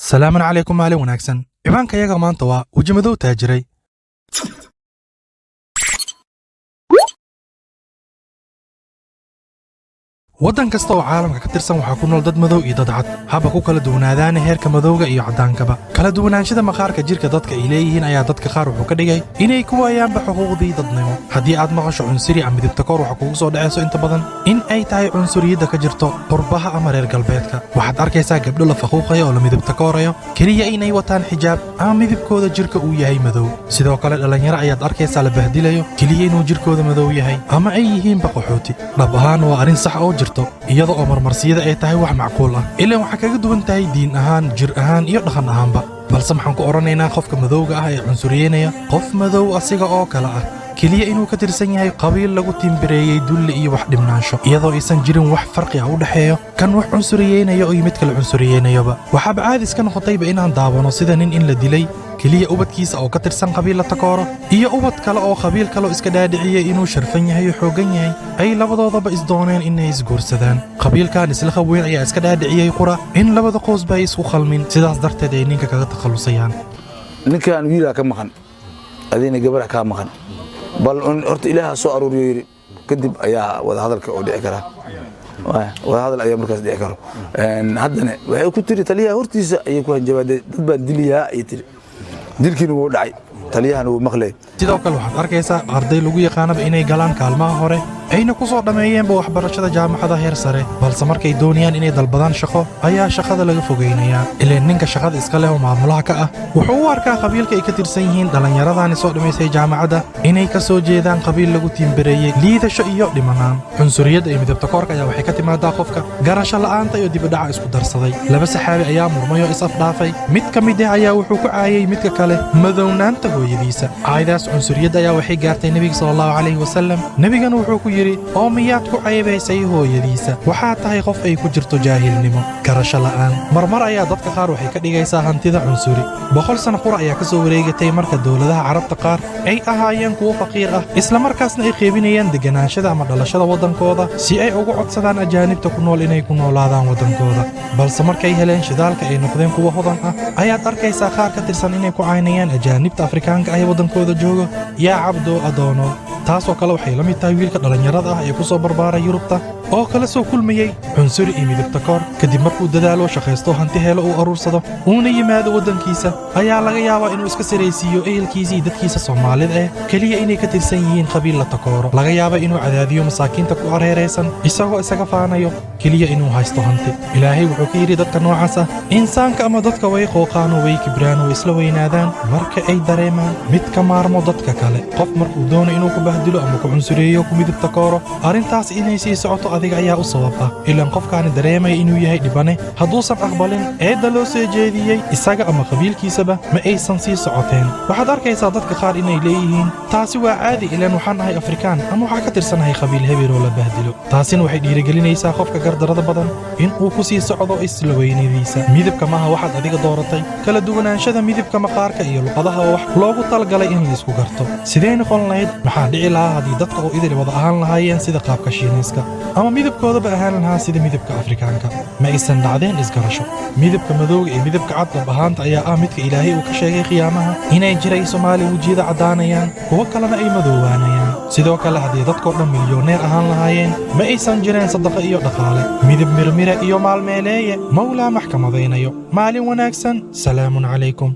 salaamun calaykum maalin wanaagsan ciwaanka yaga maanta waa wajimadow taajiray waddan kasta oo caalamka ka tirsan waxaa ku nool dad madow iyo dad cad haba ku kala duwanaadaana heerka madowga iyo caddaankaba kala duwanaanshada maqaarka jirka dadka ay leeyihiin ayaa dadka qaar wuxuu ka dhigay inay ku waayaanba xuquuqdii dadnimo haddii aad maqasho cunsuri ama midabtakoor waxa kugu soo dhacayso inta badan in ay tahay cunsuriyadda ka jirto qurbaha ama reer galbeedka waxaad arkaysaa gabdho la faquuqaya oo la midabtakoorayo keliya inay wataan xijaab ama midabkooda jirka uu yahay madow sidoo kale dhallinyaro ayaad arkaysaa la bahdilayo keliya inuu jirkooda madow yahay ama ay yihiinba qaxooti dhab ahaan waa arrin sax oo iyada oo marmarsiyada ay tahay wax macquul ah ilaan waxaa kaga duwan tahay diin ahaan jir ahaan iyo dhaqan ahaanba balse maxaan ku odhanaynaa qofka madowga ah ee cunsuriyeynaya qof madow asiga oo kale ah keliya inuu ka tirsan yahay qabiil lagu timbireeyey dulli iyo wax dhibnaansho iyadoo aysan jirin wax farqi ah u dhexeeyo kan wax cunsuriyeynayo iyo mid kale cunsuriyeynayoba waxaaba caadi iska noqotayba inaan daawano sida nin in la dilay keliya ubadkiisa oo ka tirsan qabiil la takooro iyo ubad kale oo qabiil kaloo iska dhaadhiciyey inuu sharfan yahay oo xooggan yahay ay labadoodaba isdooneen inay isguursadaan qabiilkan isla qaweyn ayaa iska dhaadhiciyey qura in labada qoysba ay isku khalmin sidaas darteed ay ninka kaga takhallusayaan ninkan wiilaa ka maqan adina gabar ka maqan bal horta ilaaha soo aruuriyo yiri kadib ayaa wada hadalka oo dhici kara wada hadal ayaa markaas dhici karo haddana waxay ku tiri taliyaha hortiisa ayay ku hanjabaaday dad baan diliyaa ay tiri dilkiina wuu dhacay taliyahana wuu maqlay sidoo kale waxaad arkaysaa arday lagu yaqaanaba inay galaan kaalmaha hore ayna ku soo dhammeeyeenba waxbarashada jaamacada heer sare balse markay doonayaan inay dalbadaan shaqo ayaa shaqada laga fogaynayaa ileen ninka shaqada iska leh oo maamulaha ka ah wuxuu u arkaa qabiilka ay ka tirsan yihiin dhallinyaradani soo dhammaysay jaamacadda inay ka soo jeedaan qabiil lagu tiimbareeyey liidasho iyo dhimanaan cunsuriyadda iyo midabtakoorka ayaa waxay ka timaadaa qofka garasho la'aanta iyo dibidhaca isku darsaday laba saxaabi ayaa murmay oo is-afdhaafay mid ka mid ah ayaa wuxuu ku caayay midka kale madownaanta hooyadiisa caayadaas cunsuriyadda ayaa waxay gaartay nebiga sallallahu calayhi wasallam nebigana wuxuu ku yidhi oo miyaad ku caybaysay hooyadiisa waxaa tahay qof ay ku jirto jaahilnimo garasho la'aan marmar ayaa dadka qaar waxay ka dhigaysaa hantida cunsuri 100 sano qura ayaa ka soo wareegatay marka dowladaha carabta qaar ay ahaayeen kuwo faqiir ah isla markaasna ay qeybinayaan degganaanshada ama dhalashada waddankooda si ay ugu codsadaan ajaanibta ku nool inay ku noolaadaan waddankooda balse markay heleen shidaalka ay noqdeen kuwo hodan ah ayaad arkaysaa qaar ka tirsan inay ku caynayaan ajaanibta afrikaanka ah ee waddankooda jooga yaa cabdoo adoono taasoo kale waxay la mid tahay wiilka dhallinyarada ah ee ku soo barbaaray yurubta oo kala soo kulmayey cunsuri iyo midabtakoor kadib markuu dadaalo shaqaysto hanti heelo uu aruursado uuna yimaado waddankiisa ayaa laga yaabaa inuu iska saraysiiyo ehelkiisa iyo dadkiisa soomaalida eh keliya inay ka tirsan yihiin qabiil la takooro laga yaaba inuu cadaadiyo masaakiinta ku areeraysan isagoo isaga faanayo keliya inuu haysto hanti ilaahay wuxuu ka yidhi dadka noocaas ah insaanka ama dadka way qooqaanoo way kibraan oo isla weynaadaan marka ay dareemaan mid ka maarmo dadka kale qof markuu doono inuu ku bahdilo ama ku cunsuriyeeyo ku midabtakooro arrintaas inay sii socoto adiga ayaa u sabab ah ilaan qofkaani dareemaya inuu yahay dhibane hadduusan aqbalin eedda loo soo jeediyey isaga ama qabiilkiisaba ma aysan sii socoteen waxaad arkaysaa dadka qaar inay leeyihiin taasi waa caadi ilaan waxaan ahay afrikaan ama waxaa ka tirsanahay qabiil hebel oo la bahdilo taasina waxay dhiirigelinaysaa qofka gardarada badan in uu ku sii socdo isla weynadiisa midabka maaha waxaad adiga dooratay kala duwanaanshada midabka maqaarka iyo luqadaha oo wax loogu talagalay in laysku garto sidee noqon lahayd maxaa dhici lahaa haddii dadka oo idil wada ahaan lahaayeen sida qaabka shiinayska ama midabkoodaba ahaan lahaa sida midabka afrikaanka ma aysan dhacdeen isgarasho midabka madowga iyo midabka cad dhab ahaanta ayaa ah midka ilaahay uu ka sheegay qiyaamaha inay jiray soomaali wejiyada caddaanayaan kuwo kalena ay madoowaanayaan sidoo kale haddii dadkoo dhan milyoneer ahaan lahaayeen ma aysan jireen sadaqa iyo dhaqaale midab mirmire iyo maalmeeleeye mawlaa maxkamadaynayo maalin wanaagsan salaamun calaykum